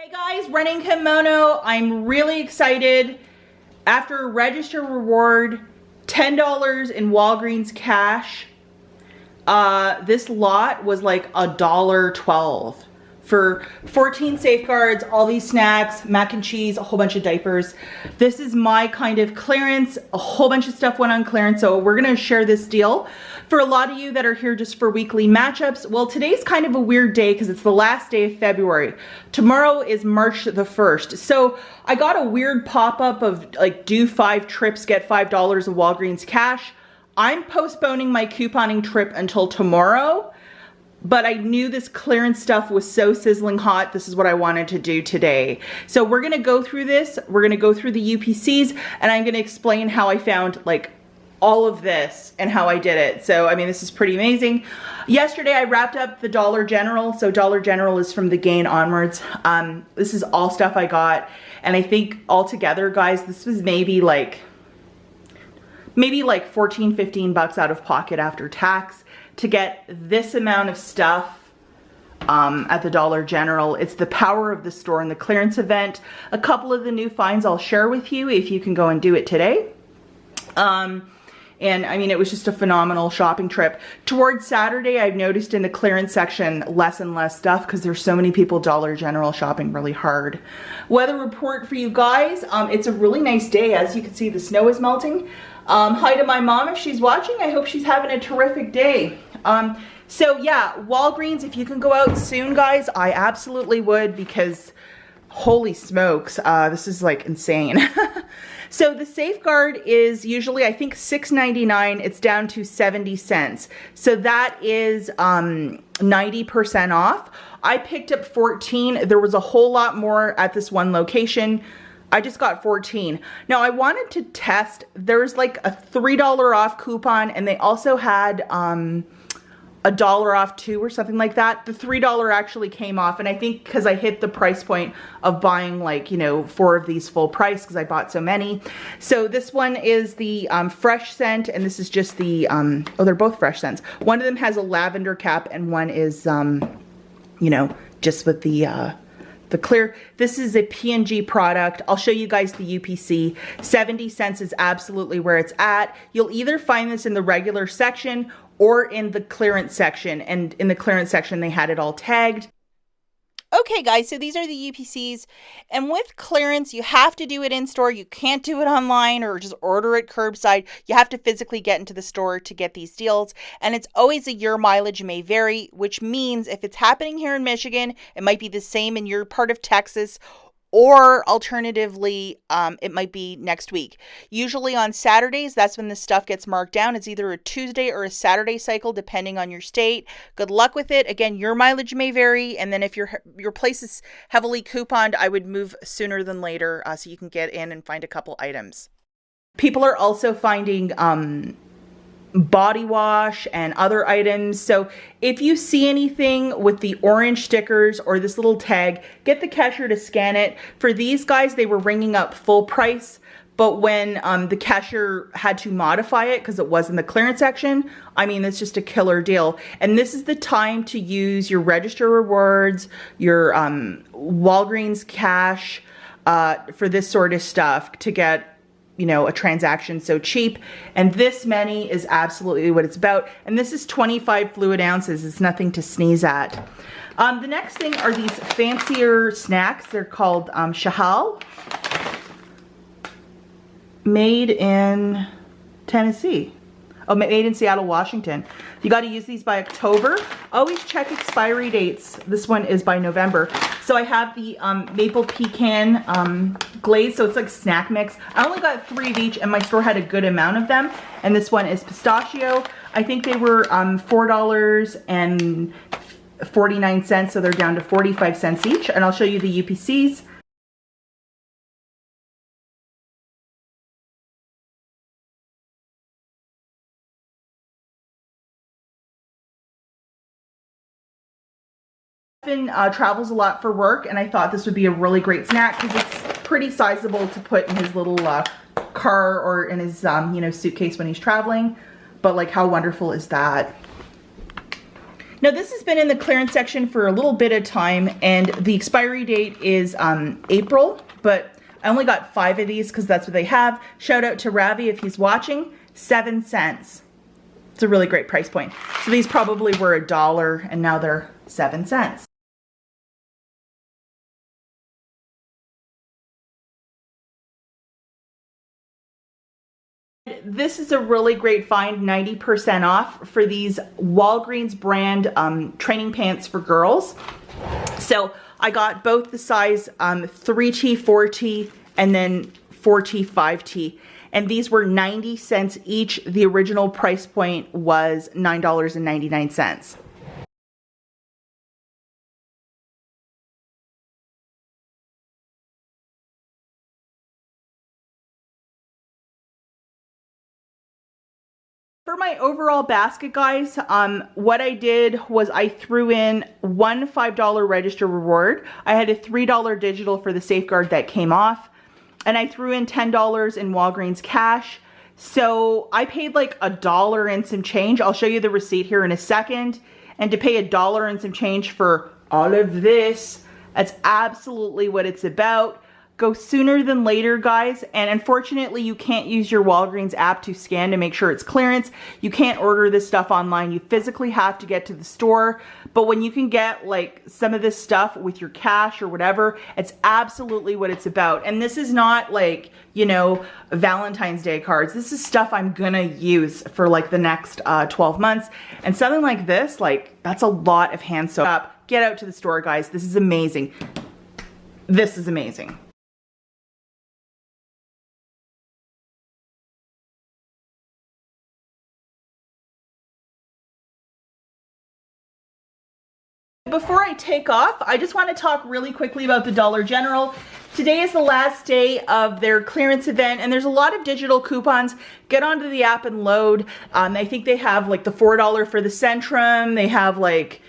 Hey guys, running Kimono. I'm really excited. After register reward, $10 in Walgreens cash. This lot was like $1.12 for 14 safeguards, all these snacks, mac and cheese, a whole bunch of diapers. This is my kind of clearance. A whole bunch of stuff went on clearance, so we're gonna share this deal. For a lot of you that are here just for weekly matchups, well, today's kind of a weird day because it's the last day of February. Tomorrow is March the 1st. So I got a weird pop-up of like do 5 trips, get $5 of Walgreens cash. I'm postponing my couponing trip until tomorrow, but I knew this clearance stuff was so sizzling hot. This is what I wanted to do today. So we're gonna go through this. We're gonna go through the UPCs and I'm gonna explain how I found like all of this and how I did it. So, I mean, this is pretty amazing. Yesterday, I wrapped up the Dollar General. So Dollar General is from the gain onwards. This is all stuff I got. And I think altogether, guys, this was maybe like 14, 15 bucks out of pocket after tax to get this amount of stuff at the Dollar General. It's the power of the store and the clearance event. A couple of the new finds I'll share with you if you can go and do it today. And I mean, it was just a phenomenal shopping trip. Towards Saturday, I've noticed in the clearance section less and less stuff because there's so many people Dollar General shopping really hard. Weather report for you guys. It's a really nice day. As you can see, the snow is melting. Hi to my mom if she's watching. I hope she's having a terrific day. So yeah, Walgreens, if you can go out soon, guys, I absolutely would because holy smokes, this is like insane. So the safeguard is usually, I think, $6.99. It's down to 70 cents. So that is 90% off. I picked up 14. There was a whole lot more at this one location. I just got 14. Now I wanted to test, there's like a $3 off coupon and they also had $1 off 2 or something like that. The $3 actually came off, and I think because I hit the price point of buying like, you know, 4 of these full price because I bought so many. So this one is the fresh scent, and this is just the, oh, they're both fresh scents. One of them has a lavender cap and one is, you know, just with the clear. This is a P&G product. I'll show you guys the UPC. 70 cents is absolutely where it's at. You'll either find this in the regular section or in the clearance section. And in the clearance section, they had it all tagged. Okay, guys, so these are the UPCs. And with clearance, you have to do it in store. You can't do it online or just order it curbside. You have to physically get into the store to get these deals. And it's always a year mileage may vary, which means if it's happening here in Michigan, it might be the same in your part of Texas, or alternatively, it might be next week. Usually on Saturdays, that's when this stuff gets marked down. It's either a Tuesday or a Saturday cycle, depending on your state. Good luck with it. Again, your mileage may vary. And then if your place is heavily couponed, I would move sooner than later so you can get in and find a couple items. People are also finding body wash and other items. So if you see anything with the orange stickers or this little tag, get the cashier to scan it. For these guys, they were ringing up full price, but when the cashier had to modify it because it was in the clearance section, I mean, it's just a killer deal. And this is the time to use your register rewards, your Walgreens cash for this sort of stuff to get, you know, a transaction so cheap. And this many is absolutely what it's about. And this is 25 fluid ounces. It's nothing to sneeze at. The next thing are these fancier snacks. They're called Shahal, made in Tennessee. Oh, made in Seattle, Washington. You got to use these by October. Always check expiry dates. This one is by November. So I have the maple pecan glaze. So it's like snack mix. I only got 3 of each and my store had a good amount of them. And this one is pistachio. I think they were $4.49. So they're down to 45 cents each. And I'll show you the UPCs. Travels a lot for work, and I thought this would be a really great snack because it's pretty sizable to put in his little car or in his you know, suitcase when he's traveling. But like, how wonderful is that? Now this has been in the clearance section for a little bit of time, and the expiry date is April, but I only got 5 of these because that's what they have. Shout out to Ravi if he's watching. 7 cents. It's a really great price point. So these probably were $1 and now they're 7 cents. This is a really great find, 90% off for these Walgreens brand training pants for girls. So I got both the size 3T, 4T, and then 4T, 5T. And these were 90 cents each. The original price point was $9.99. For my overall basket, guys, what I did was I threw in one $5 register reward. I had a $3 digital for the safeguard that came off, and I threw in $10 in Walgreens cash. So I paid like $1 and some change. I'll show you the receipt here in a second. And to pay $1 and some change for all of this, that's absolutely what it's about. Go sooner than later, guys. And unfortunately, you can't use your Walgreens app to scan to make sure it's clearance. You can't order this stuff online. You physically have to get to the store. But when you can get like some of this stuff with your cash or whatever, it's absolutely what it's about. And this is not like, you know, Valentine's Day cards. This is stuff I'm gonna use for like the next 12 months. And something like this, like that's a lot of hand soap. Get out to the store, guys. This is amazing. This is amazing. Before I take off, I just want to talk really quickly about the Dollar General. Today is the last day of their clearance event, and there's a lot of digital coupons. Get onto the app and load. I think they have like the $4 for the Centrum. They have like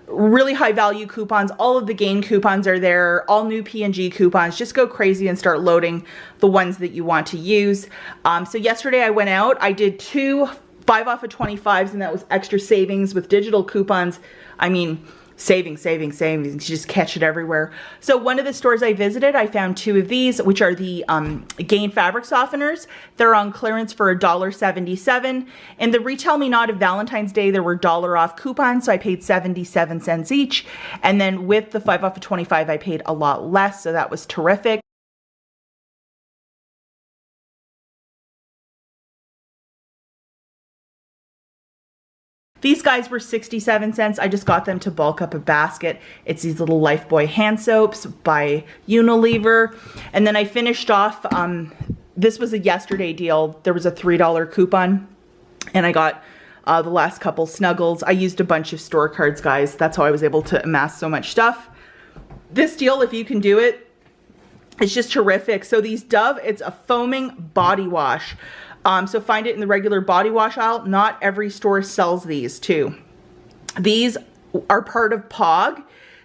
really high value coupons. All of the Gain coupons are there. All new P&G coupons. Just go crazy and start loading the ones that you want to use. So yesterday I went out. I did 2 5 off of 25s, and that was extra savings with digital coupons. I mean, savings. You just catch it everywhere. So one of the stores I visited, I found 2 of these, which are the Gain fabric softeners. They're on clearance for $1.77. And the Retail Me Not of Valentine's Day, there were $1 off coupons, so I paid 77 cents each. And then with the 5 off of 25, I paid a lot less, so that was terrific. These guys were 67 cents. I just got them to bulk up a basket. It's these little Lifebuoy hand soaps by Unilever. And then I finished off, this was a yesterday deal. There was a $3 coupon, and I got the last couple Snuggles. I used a bunch of store cards, guys. That's how I was able to amass so much stuff. This deal, if you can do it, it's just terrific. So these Dove, it's a foaming body wash. So find it in the regular body wash aisle. Not every store sells these too. These are part of POG.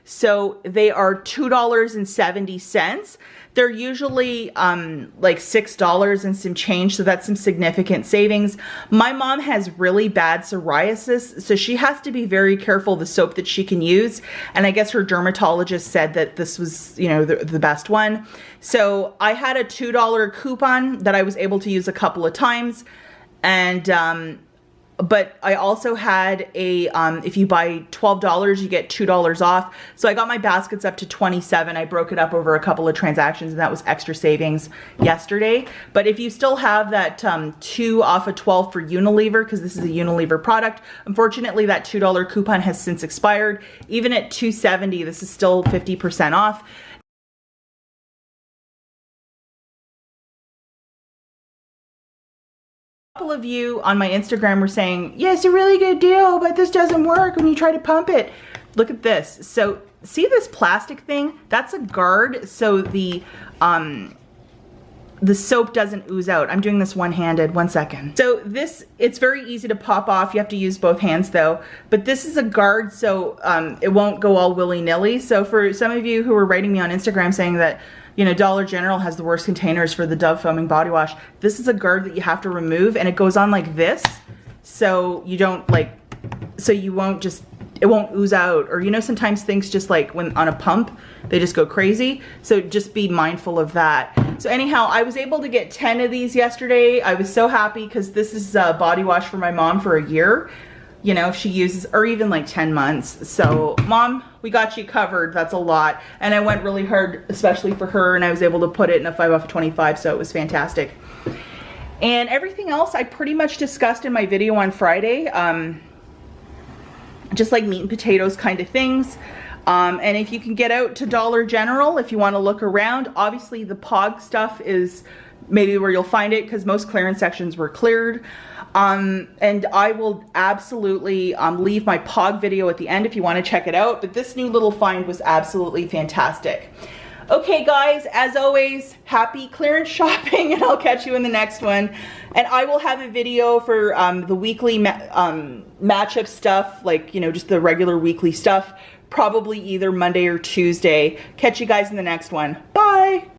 So they are $2.70. They're usually like $6 and some change, so that's some significant savings. My mom has really bad psoriasis, so she has to be very careful the soap that she can use. And I guess her dermatologist said that this was, you know, the best one. So I had a $2 coupon that I was able to use a couple of times. And but I also had a, if you buy $12, you get $2 off. So I got my baskets up to 27. I broke it up over a couple of transactions, and that was extra savings yesterday. But if you still have that 2 off of 12 for Unilever, because this is a Unilever product, unfortunately that $2 coupon has since expired. Even at $2.70, this is still 50% off. Couple of you on my Instagram were saying, yeah, it's a really good deal, but this doesn't work when you try to pump it. Look at this. So see this plastic thing? That's a guard, so the soap doesn't ooze out. I'm doing this one-handed. 1 second. So this, it's very easy to pop off. You have to use both hands though. But this is a guard, so it won't go all willy-nilly. So for some of you who were writing me on Instagram saying that, you know, Dollar General has the worst containers for the Dove foaming body wash, this is a guard that you have to remove, and it goes on like this, so you don't like, so you won't just it won't ooze out, or you know, sometimes things just like when on a pump, they just go crazy. So just be mindful of that. So anyhow, I was able to get 10 of these yesterday. I was so happy because this is a body wash for my mom for a year. You know, she uses, or even like 10 months. So Mom, we got you covered. That's a lot. And I went really hard, especially for her, and I was able to put it in a 5 off of 25, so it was fantastic. And everything else I pretty much discussed in my video on Friday. Just like meat and potatoes kind of things. And if you can get out to Dollar General, if you want to look around, obviously the POG stuff is maybe where you'll find it because most clearance sections were cleared. And I will absolutely leave my POG video at the end if you want to check it out. But this new little find was absolutely fantastic. Okay guys, as always, happy clearance shopping, and I'll catch you in the next one. And I will have a video for the weekly matchup stuff, like, you know, just the regular weekly stuff, probably either Monday or Tuesday. Catch you guys in the next one. Bye!